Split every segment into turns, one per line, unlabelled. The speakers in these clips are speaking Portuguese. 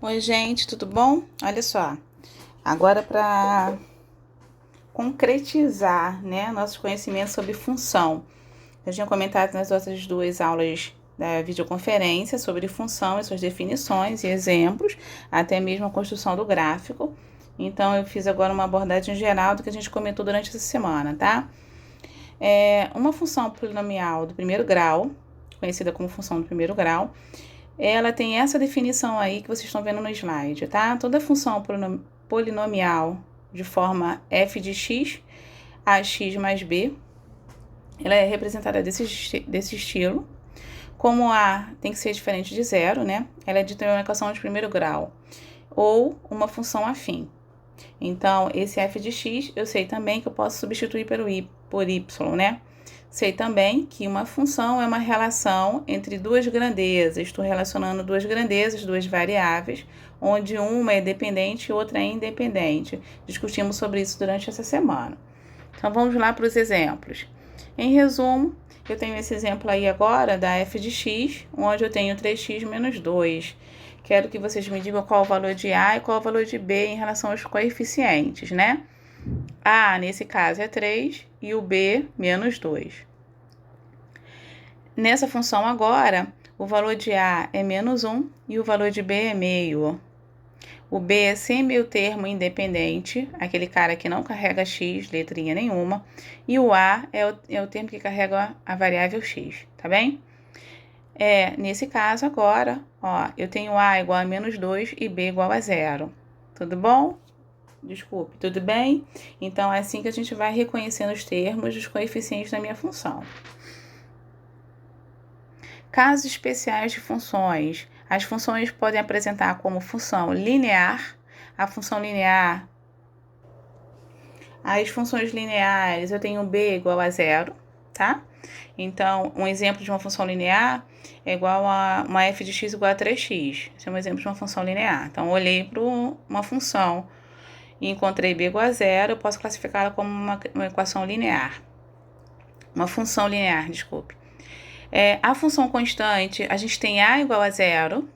Oi, gente, tudo bom? Olha só, agora para concretizar, né, nossos conhecimentos sobre função. Eu tinha comentado nas outras duas aulas da videoconferência sobre função e suas definições e exemplos, até mesmo a construção do gráfico. Então, eu fiz agora uma abordagem geral do que a gente comentou durante essa semana, tá? Uma função polinomial do primeiro grau, conhecida como função do primeiro grau, ela tem essa definição aí que vocês estão vendo no slide, tá? Toda função polinomial de forma f de x, ax mais b, ela é representada desse estilo. Como a tem que ser diferente de zero, né? Ela é de uma equação de primeiro grau ou uma função afim. Então, esse f de x, eu sei também que eu posso substituir por y, né? Sei também que uma função é uma relação entre duas grandezas. Estou relacionando duas grandezas, duas variáveis, onde uma é dependente e outra é independente. Discutimos sobre isso durante essa semana. Então, vamos lá para os exemplos. Em resumo, eu tenho esse exemplo aí agora da f de x, onde eu tenho 3x menos 2. Quero que vocês me digam qual o valor de A e qual o valor de B em relação aos coeficientes, né? A, nesse caso, é 3 e o B, menos 2. Nessa função agora, o valor de A é menos 1 e o valor de B é meio. O B é sem meio termo independente, aquele cara que não carrega x, letrinha nenhuma. E o A é o termo que carrega a variável x, tá bem? Nesse caso agora, ó, eu tenho A igual a menos 2 e B igual a 0. Tudo bom? Desculpe, tudo bem? Então, é assim que a gente vai reconhecendo os termos dos coeficientes da minha função. Casos especiais de funções. As funções podem apresentar como função linear. A função linear, as funções lineares, eu tenho b igual a 0, tá? Então, um exemplo de uma função linear é igual a uma f de x igual a 3x. Esse é um exemplo de uma função linear. Então, olhei para uma função e encontrei b igual a 0, eu posso classificá-la como uma equação linear. Uma função linear, desculpe. A função constante, a gente tem a igual a 0.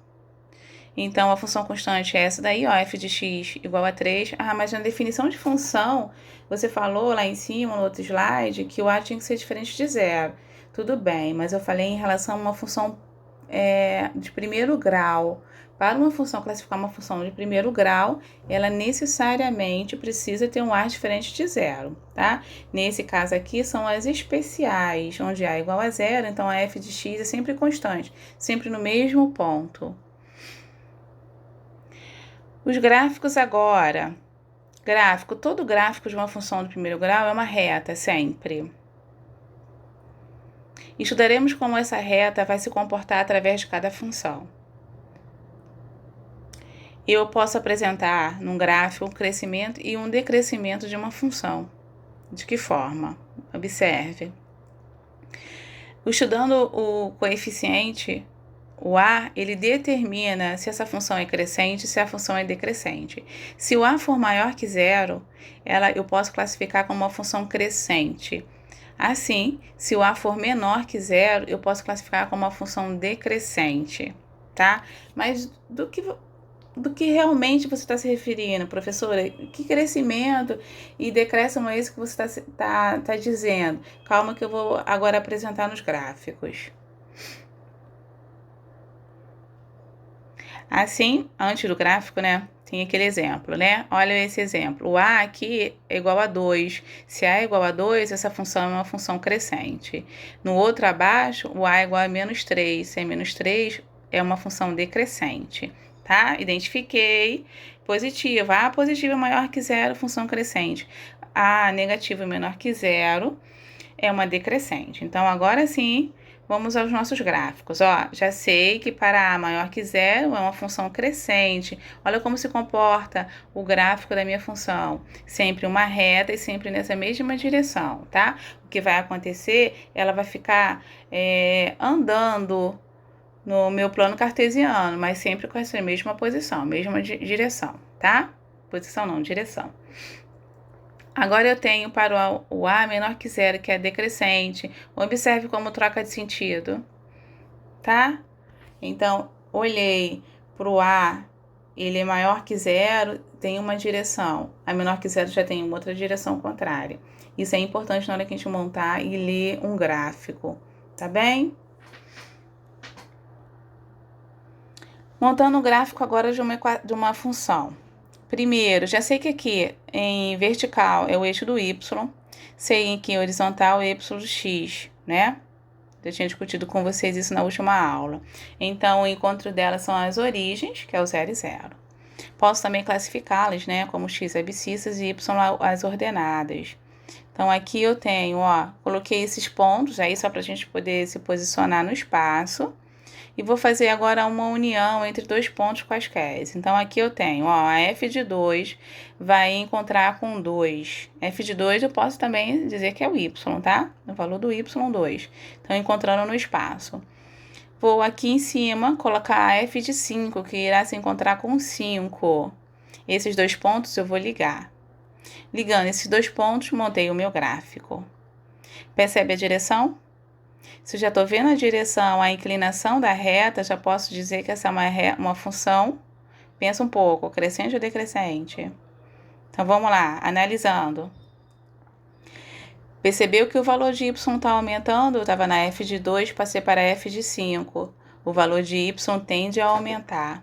Então, a função constante é essa daí, ó, f de x igual a 3. Ah, mas na definição de função, você falou lá em cima, no outro slide, que o a tinha que ser diferente de 0. Tudo bem, mas eu falei em relação a uma função de primeiro grau. Para uma função classificar uma função de primeiro grau, ela necessariamente precisa ter um a diferente de 0, tá? Nesse caso aqui, são as especiais, onde a é igual a 0, então a f de x é sempre constante, sempre no mesmo ponto. Os gráficos agora. Todo gráfico de uma função do primeiro grau é uma reta, sempre. Estudaremos como essa reta vai se comportar através de cada função. Eu posso apresentar num gráfico um crescimento e um decrescimento de uma função. De que forma? Observe. Estudando o coeficiente, o a, ele determina se essa função é crescente, se a função é decrescente. Se o a for maior que 0, eu posso classificar como uma função crescente. Assim, se o a for menor que 0, eu posso classificar como uma função decrescente, tá? Mas do que realmente você está se referindo, professora? Que crescimento e decréscimo é esse que você tá dizendo? Calma que eu vou agora apresentar nos gráficos. Assim, antes do gráfico, né, tem aquele exemplo, né? Olha esse exemplo. O a aqui é igual a 2. Se a é igual a 2, essa função é uma função crescente. No outro abaixo, o a é igual a menos 3. Se é menos 3, é uma função decrescente, tá? Identifiquei. Positivo. A positivo é maior que 0, função crescente. A negativo é menor que 0, é uma decrescente. Então, agora sim, vamos aos nossos gráficos. Ó, já sei que para A maior que 0 é uma função crescente. Olha como se comporta o gráfico da minha função. Sempre uma reta e sempre nessa mesma direção, tá? O que vai acontecer, ela vai ficar andando no meu plano cartesiano, mas sempre com essa mesma posição, mesma direção, tá? Posição não, direção. Agora eu tenho para o A menor que 0, que é decrescente. Observe como troca de sentido, tá? Então, olhei para o A ele é maior que zero, tem uma direção. A menor que zero já tem uma outra direção contrária. Isso é importante na hora que a gente montar e ler um gráfico, tá bem? Montando o gráfico agora de uma função. Primeiro, já sei que aqui em vertical é o eixo do y, sei que em horizontal é y do x, né? Eu tinha discutido com vocês isso na última aula. Então, o encontro delas são as origens, que é o 0 e 0. Posso também classificá-las, né, como x abscissas e y as ordenadas. Então, aqui eu tenho, ó, coloquei esses pontos aí só para a gente poder se posicionar no espaço. E vou fazer agora uma união entre dois pontos quaisquer. Então, aqui eu tenho, ó, a f de 2 vai encontrar com 2. F de 2 eu posso também dizer que é o y, tá? O valor do y2. Então, encontrando no espaço. Vou aqui em cima colocar a f de 5, que irá se encontrar com 5. Esses dois pontos eu vou ligar. Ligando esses dois pontos, montei o meu gráfico. Percebe a direção? Se eu já estou vendo a direção, a inclinação da reta, já posso dizer que essa é uma função. Pensa um pouco, crescente ou decrescente? Então, vamos lá, analisando. Percebeu que o valor de y está aumentando? Eu estava na f de 2, passei para f de 5. O valor de y tende a aumentar.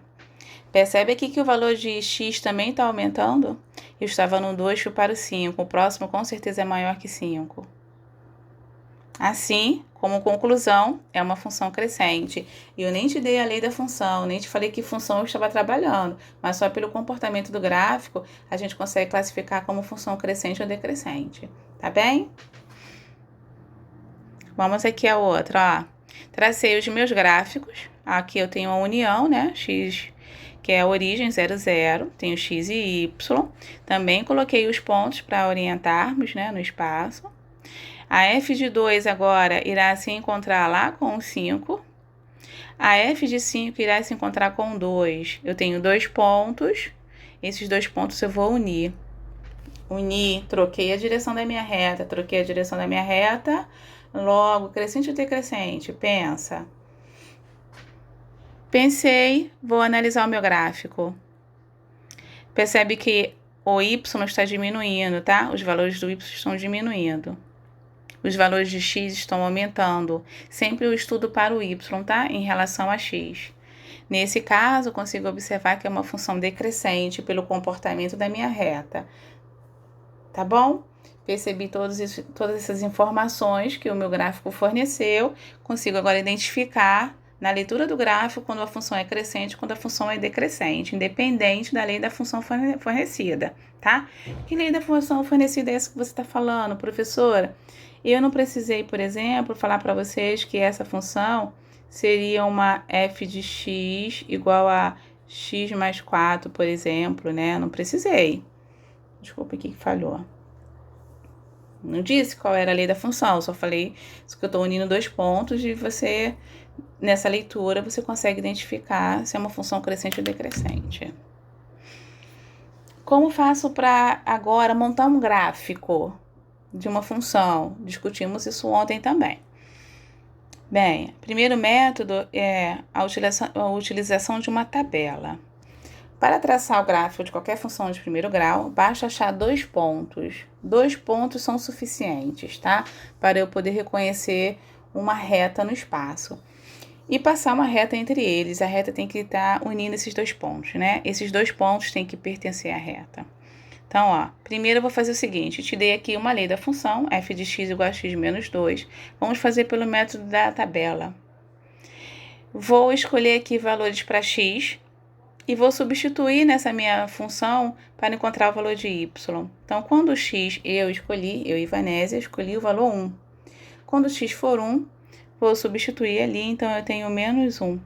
Percebe aqui que o valor de x também está aumentando? Eu estava no 2, fui para o 5. O próximo com certeza é maior que 5. Assim, como conclusão, é uma função crescente. E eu nem te dei a lei da função, nem te falei que função eu estava trabalhando, mas só pelo comportamento do gráfico a gente consegue classificar como função crescente ou decrescente, tá bem? Vamos aqui a outra, ó. Tracei os meus gráficos. Aqui eu tenho a união, né? X, que é a origem 0, 0. Tenho x e y. Também coloquei os pontos para orientarmos, né, no espaço. A f de 2 agora irá se encontrar lá com 5. A f de 5 irá se encontrar com 2. Eu tenho dois pontos. Esses dois pontos eu vou unir. Unir, troquei a direção da minha reta. Troquei a direção da minha reta. Logo, crescente ou decrescente? Pensa. Pensei, vou analisar o meu gráfico. Percebe que o y está diminuindo, tá? Os valores do y estão diminuindo. Os valores de x estão aumentando. Sempre eu estudo para o y, tá? Em relação a x. Nesse caso, consigo observar que é uma função decrescente pelo comportamento da minha reta. Tá bom? Percebi todas essas informações que o meu gráfico forneceu. Consigo agora identificar na leitura do gráfico quando a função é crescente e quando a função é decrescente, independente da lei da função fornecida, tá? Que lei da função fornecida é essa que você está falando, professora? Eu não precisei, por exemplo, falar para vocês que essa função seria uma f de x igual a x mais 4, por exemplo, né? Não precisei. Desculpa aqui que falhou. Não disse qual era a lei da função, só falei que eu estou unindo dois pontos e você, nessa leitura, você consegue identificar se é uma função crescente ou decrescente. Como faço para agora montar um gráfico de uma função? Discutimos isso ontem também. Bem, primeiro método é a utilização de uma tabela. Para traçar o gráfico de qualquer função de primeiro grau, basta achar dois pontos. Dois pontos são suficientes, tá? Para eu poder reconhecer uma reta no espaço. E passar uma reta entre eles. A reta tem que estar unindo esses dois pontos, né? Esses dois pontos têm que pertencer à reta. Então, ó, primeiro eu vou fazer o seguinte. Eu te dei aqui uma lei da função, f de x igual a x menos 2. Vamos fazer pelo método da tabela. Vou escolher aqui valores para x. E vou substituir nessa minha função para encontrar o valor de y. Então, quando o x eu, Ivanésia, escolhi o valor 1. Quando o x for 1, vou substituir ali, então eu tenho menos 1.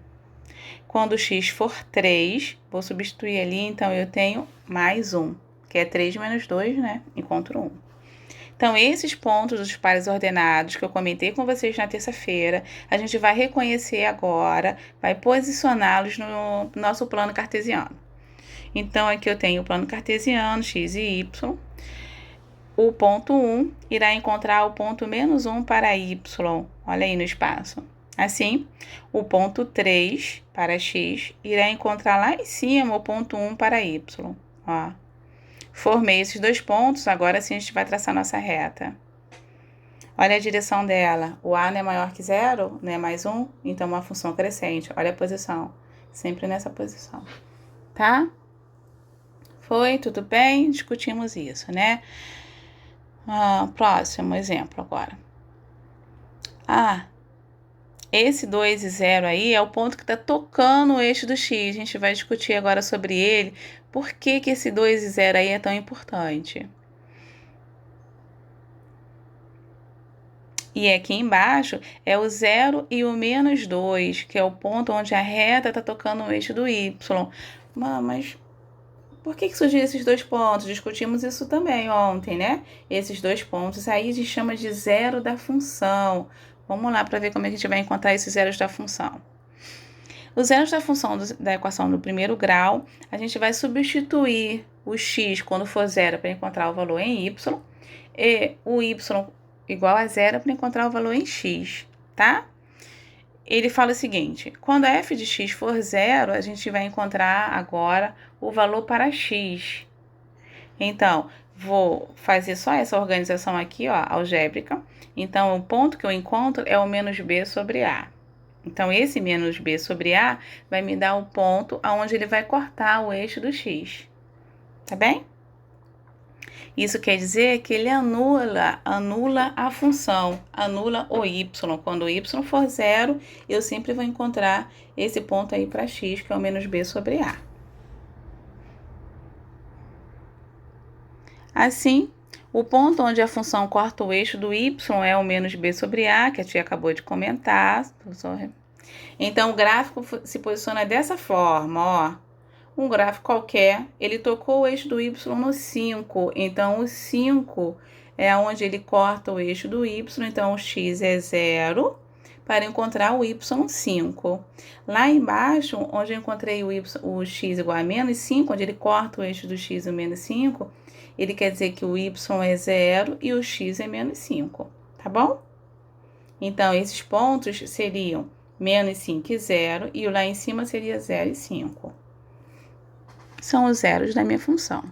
Quando o x for 3, vou substituir ali, então eu tenho mais 1, que é 3 menos 2, né? Encontro 1. Então, esses pontos dos pares ordenados que eu comentei com vocês na terça-feira, a gente vai reconhecer agora, vai posicioná-los no nosso plano cartesiano. Então, aqui eu tenho o plano cartesiano, x e y. O ponto 1 irá encontrar o ponto menos 1 para y. Olha aí no espaço. Assim, o ponto 3 para x irá encontrar lá em cima o ponto 1 para y. Ó. Formei esses dois pontos, agora sim a gente vai traçar nossa reta. Olha a direção dela. O a não é maior que 0, não é mais 1, então uma função crescente. Olha a posição. Sempre nessa posição. Tá? Foi? Tudo bem? Discutimos isso, né? Próximo exemplo agora. Esse 2 e 0 aí é o ponto que está tocando o eixo do x. A gente vai discutir agora sobre ele. Por que que esse 2 e 0 aí é tão importante? E aqui embaixo é o 0 e o menos 2, que é o ponto onde a reta está tocando o eixo do y. Mas por que surgiram esses dois pontos? Discutimos isso também ontem, né? Esses dois pontos aí a gente chama de zero da função. Vamos lá para ver como é que a gente vai encontrar esses zeros da função. Os zeros da função da equação do primeiro grau, a gente vai substituir o x quando for zero para encontrar o valor em y e o y igual a zero para encontrar o valor em x, tá? Ele fala o seguinte, quando a f de x for zero, a gente vai encontrar agora o valor para x. Então, vou fazer só essa organização aqui, ó, algébrica. Então, o ponto que eu encontro é o menos b sobre a. Então, esse menos b sobre a vai me dar o ponto aonde ele vai cortar o eixo do x. Tá bem? Isso quer dizer que ele anula a função, anula o y. Quando o y for zero, eu sempre vou encontrar esse ponto aí para x, que é o menos b sobre a. Assim, o ponto onde a função corta o eixo do y é o menos b sobre a, que a tia acabou de comentar. Então, o gráfico se posiciona dessa forma, ó. Um gráfico qualquer, ele tocou o eixo do y no 5, então o 5 é onde ele corta o eixo do y, então o x é 0 para encontrar o y 5. Lá embaixo, onde eu encontrei o x igual a menos 5, onde ele corta o eixo do x, o menos 5, ele quer dizer que o y é 0 e o x é menos 5, tá bom? Então, esses pontos seriam menos 5 e 0, e o lá em cima seria 0 e 5. São os zeros da minha função.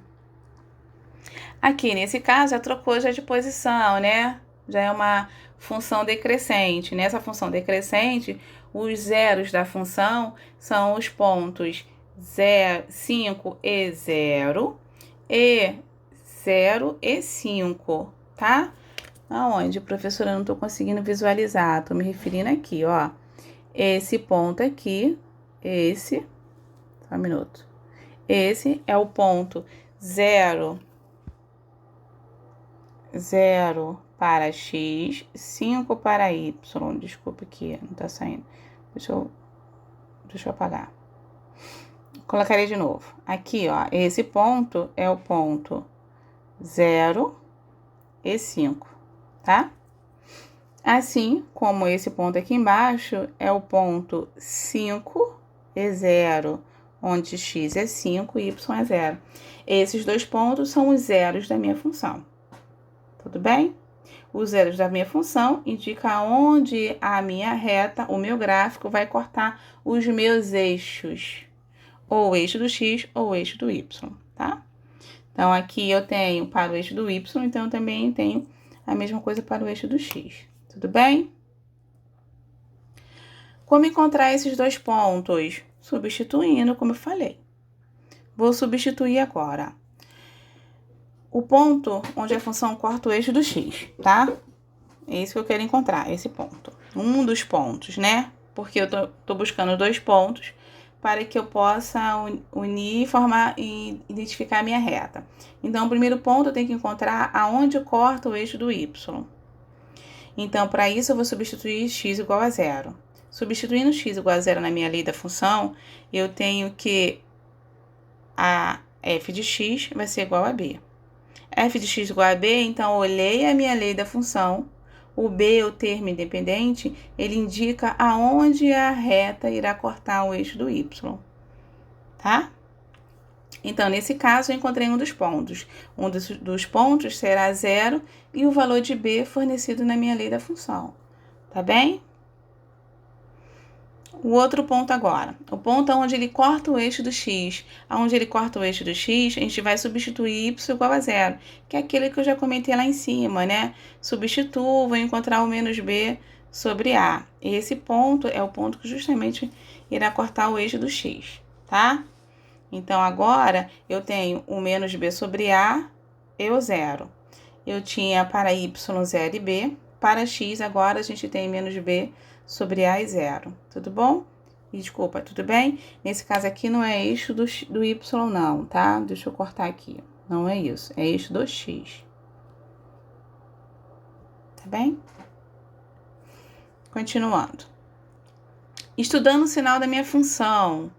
Aqui, nesse caso, já trocou já de posição, né? Já é uma função decrescente. Nessa função decrescente, os zeros da função são os pontos 0, 5 e 0 e 0 e 5, tá? Aonde, professora, eu não tô conseguindo visualizar. Tô me referindo aqui, ó. Esse ponto aqui, esse... Só um minuto. Esse é o ponto 0, 0 para x, 5 para y. Desculpa aqui, não tá saindo. Deixa eu apagar. Colocarei de novo. Aqui, ó, esse ponto é o ponto 0 e 5, tá? Assim como esse ponto aqui embaixo é o ponto 5 e 0, onde x é 5 e y é 0. Esses dois pontos são os zeros da minha função. Tudo bem? Os zeros da minha função indicam onde a minha reta, o meu gráfico, vai cortar os meus eixos. Ou o eixo do x ou o eixo do y, tá? Então, aqui eu tenho para o eixo do y, então eu também tenho a mesma coisa para o eixo do x. Tudo bem? Como encontrar esses dois pontos? Substituindo, como eu falei. Vou substituir agora o ponto onde a função corta o eixo do x, tá? É isso que eu quero encontrar, esse ponto. Um dos pontos, né? Porque eu tô buscando dois pontos para que eu possa unir, formar e identificar a minha reta. Então, o primeiro ponto eu tenho que encontrar aonde corta o eixo do y. Então, para isso, eu vou substituir x igual a 0. Substituindo x igual a 0 na minha lei da função, eu tenho que a f de x vai ser igual a b. F de x igual a b, então, olhei a minha lei da função. O b, o termo independente, ele indica aonde a reta irá cortar o eixo do y, tá? Então, nesse caso, eu encontrei um dos pontos. Um dos pontos será 0 e o valor de b fornecido na minha lei da função, tá bem? O outro ponto agora, o ponto onde ele corta o eixo do x. Onde ele corta o eixo do x, a gente vai substituir y igual a zero, que é aquele que eu já comentei lá em cima, né? Substituo, vou encontrar o menos b sobre a. E esse ponto é o ponto que justamente irá cortar o eixo do x, tá? Então, agora, eu tenho o menos b sobre a e o zero. Eu tinha para y 0 e b. Para x, agora, a gente tem menos b sobre a e zero. Tudo bom? Desculpa, tudo bem? Nesse caso aqui, não é eixo do y, não, tá? Deixa eu cortar aqui. Não é isso. É eixo do x. Tá bem? Continuando. Estudando o sinal da minha função.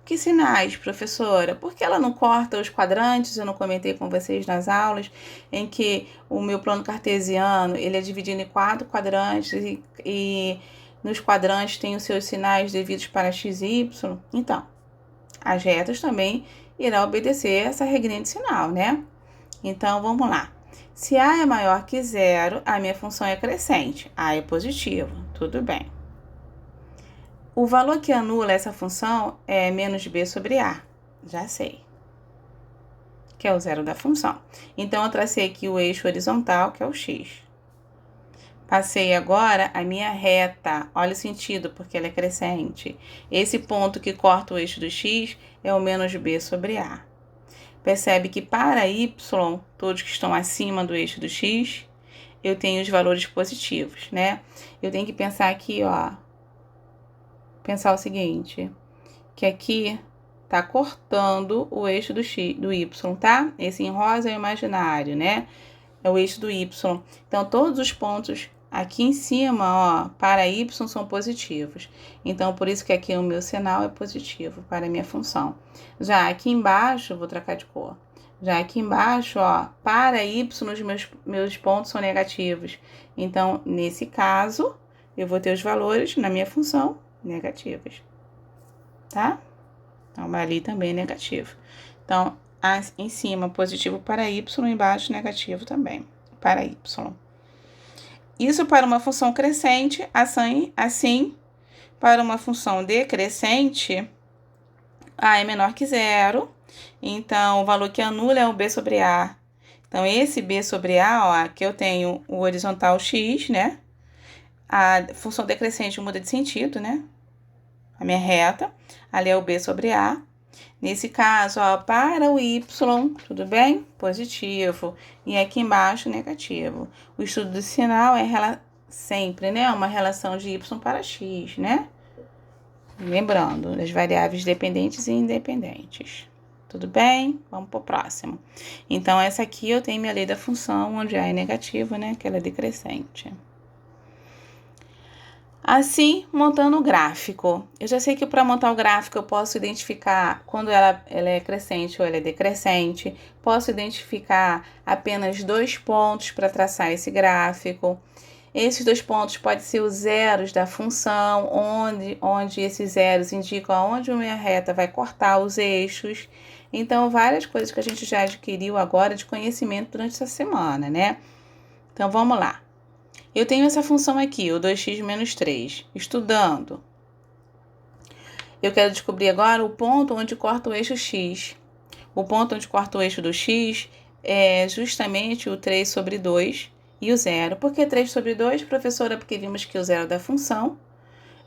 Que sinais, professora? Por que ela não corta os quadrantes? Eu não comentei com vocês nas aulas, em que o meu plano cartesiano, ele é dividido em 4 quadrantes e nos quadrantes tem os seus sinais devidos para x e y. Então, as retas também irão obedecer essa regrinha de sinal, né? Então, vamos lá. Se a é maior que zero, a minha função é crescente. A é positivo, tudo bem. O valor que anula essa função é menos b sobre a. Já sei. Que é o zero da função. Então, eu tracei aqui o eixo horizontal, que é o x. Passei agora a minha reta. Olha o sentido, porque ela é crescente. Esse ponto que corta o eixo do x é o menos b sobre a. Percebe que para y, todos que estão acima do eixo do x, eu tenho os valores positivos, né? Eu tenho que pensar aqui, ó. Pensar o seguinte, que aqui tá cortando o eixo do y, tá? Esse em rosa é o imaginário, né? É o eixo do y. Então, todos os pontos aqui em cima, ó, para y são positivos. Então, por isso que aqui o meu sinal é positivo para a minha função. Já aqui embaixo, vou trocar de cor. Já aqui embaixo, ó, para y, os meus pontos são negativos. Então, nesse caso, eu vou ter os valores na minha função negativas, tá? Então, ali também é negativo. Então, em cima, positivo para y, embaixo, negativo também para y. Isso para uma função crescente, assim, para uma função decrescente, a é menor que zero, então, o valor que anula é o b sobre a. Então, esse b sobre a, ó, aqui eu tenho o horizontal x, né? A função decrescente muda de sentido, né? A minha reta, ali é o b sobre a. Nesse caso, ó, para o y, tudo bem? Positivo. E aqui embaixo, negativo. O estudo do sinal é sempre, né? Uma relação de y para x, né? Lembrando, das variáveis dependentes e independentes. Tudo bem? Vamos para o próximo. Então, essa aqui eu tenho minha lei da função, onde a é negativo, né? Que ela é decrescente. Assim, montando o gráfico. Eu já sei que para montar o gráfico eu posso identificar quando ela é crescente ou ela é decrescente. Posso identificar apenas 2 pontos para traçar esse gráfico. Esses 2 pontos podem ser os zeros da função, onde esses zeros indicam aonde a minha reta vai cortar os eixos. Então, várias coisas que a gente já adquiriu agora de conhecimento durante essa semana, né? Então, vamos lá. Eu tenho essa função aqui, o 2x menos 3. Estudando, eu quero descobrir agora o ponto onde corta o eixo x. O ponto onde corta o eixo do x é justamente o 3 sobre 2 e o zero. Por que 3 sobre 2, professora? Porque vimos que o zero da função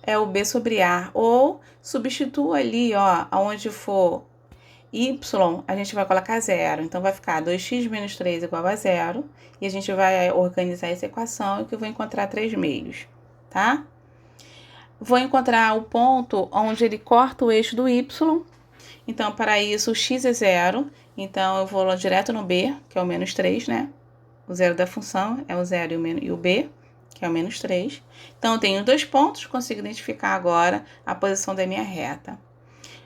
é o b sobre a. Ou substitua ali, ó, aonde for y, a gente vai colocar zero. Então, vai ficar 2x menos 3 igual a zero. E a gente vai organizar essa equação e que eu vou encontrar 3 meios, tá? Vou encontrar o ponto onde ele corta o eixo do y. Então, para isso, o x é zero. Então, eu vou direto no b, que é o menos 3, né? O zero da função é o zero e o b, que é o menos 3. Então, eu tenho 2 pontos, consigo identificar agora a posição da minha reta.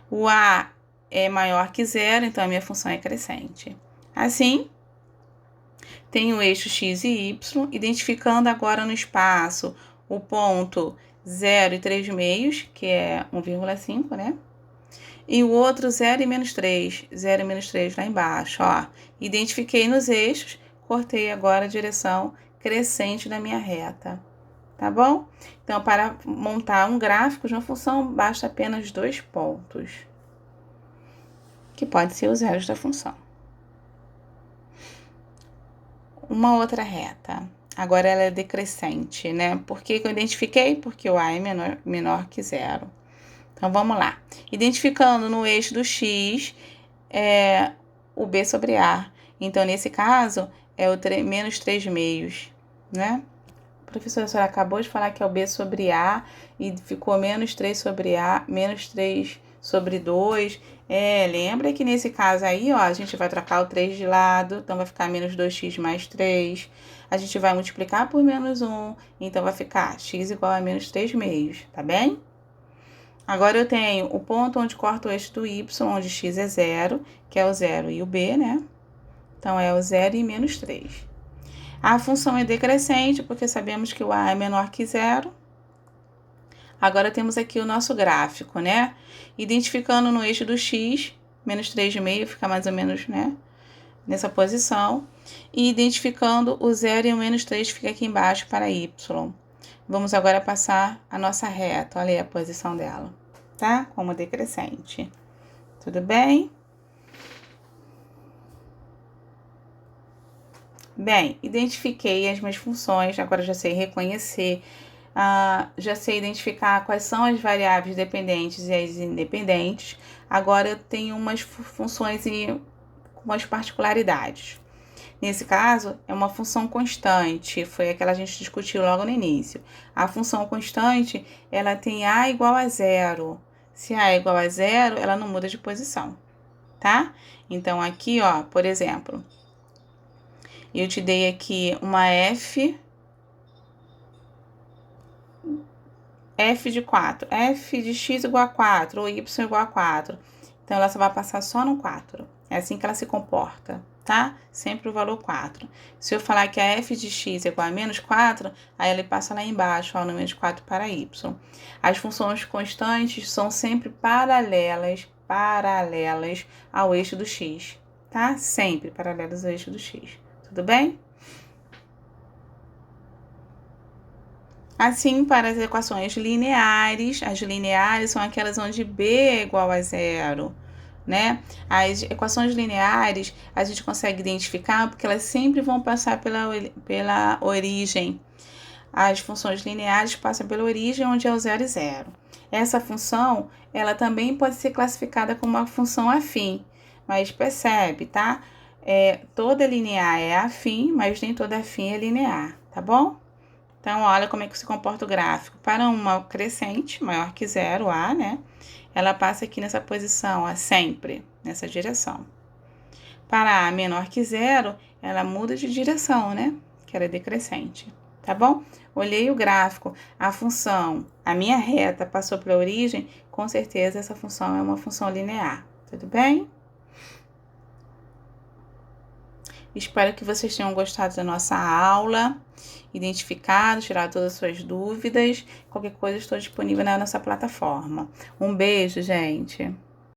O a é maior que zero, então a minha função é crescente. Assim, tenho o eixo x e y, identificando agora no espaço o ponto 0 e 3 meios, que é 1,5, né? E o outro 0 e menos 3, 0 e menos 3 lá embaixo, ó. Identifiquei nos eixos, cortei agora a direção crescente da minha reta, tá bom? Então, para montar um gráfico de uma função, basta apenas 2 pontos, que pode ser os zeros da função. Uma outra reta. Agora ela é decrescente, né? Por que eu identifiquei? Porque o A é menor que zero. Então, vamos lá. Identificando no eixo do x, o B sobre A. Então, nesse caso, é o menos 3 meios, né? Professora, a senhora acabou de falar que é o B sobre A e ficou menos 3 sobre A, menos 3 sobre 2. Lembra que nesse caso aí, ó, a gente vai trocar o 3 de lado, então vai ficar menos 2x mais 3. A gente vai multiplicar por menos 1, então vai ficar x igual a menos 3 meios, tá bem? Agora eu tenho o ponto onde corta o eixo do y, onde x é 0, que é o 0 e o b, né? Então, é o 0 e menos 3. A função é decrescente, porque sabemos que o a é menor que 0. Agora, temos aqui o nosso gráfico, né? Identificando no eixo do x, menos 3,5 fica mais ou menos, né? Nessa posição. E identificando o 0 e o menos 3 fica aqui embaixo para y. Vamos agora passar a nossa reta. Olha aí a posição dela, tá? Como decrescente. Tudo bem? Bem, identifiquei as minhas funções, agora já sei reconhecer, já sei identificar quais são as variáveis dependentes e as independentes. Agora eu tenho umas funções com umas particularidades. Nesse caso, é uma função constante, foi aquela que a gente discutiu logo no início. A função constante, ela tem A igual a 0. Se A é igual a 0, ela não muda de posição, tá? Então, aqui, ó, por exemplo, eu te dei aqui uma f de 4, f de x igual a 4, ou y igual a 4. Então, ela só vai passar só no 4. É assim que ela se comporta, tá? Sempre o valor 4. Se eu falar que a f de x é igual a menos 4, aí ele passa lá embaixo, ó, no menos 4 para y. As funções constantes são sempre paralelas ao eixo do x, tá? Sempre paralelas ao eixo do x. Tudo bem? Assim, para as equações lineares, as lineares são aquelas onde b é igual a 0, né? As equações lineares a gente consegue identificar porque elas sempre vão passar pela origem. As funções lineares passam pela origem onde é o 0 e 0. Essa função, ela também pode ser classificada como uma função afim, mas percebe, tá? Toda linear é afim, mas nem toda afim é linear, tá bom? Então, olha como é que se comporta o gráfico. Para uma crescente, maior que 0, A, né? Ela passa aqui nessa posição, ó, sempre, nessa direção. Para A menor que 0, ela muda de direção, né? Que ela é decrescente, tá bom? Olhei o gráfico, a função, a minha reta passou pela origem, com certeza essa função é uma função linear, tudo bem? Espero que vocês tenham gostado da nossa aula, identificado, tirado todas as suas dúvidas. Qualquer coisa, estou disponível na nossa plataforma. Um beijo, gente!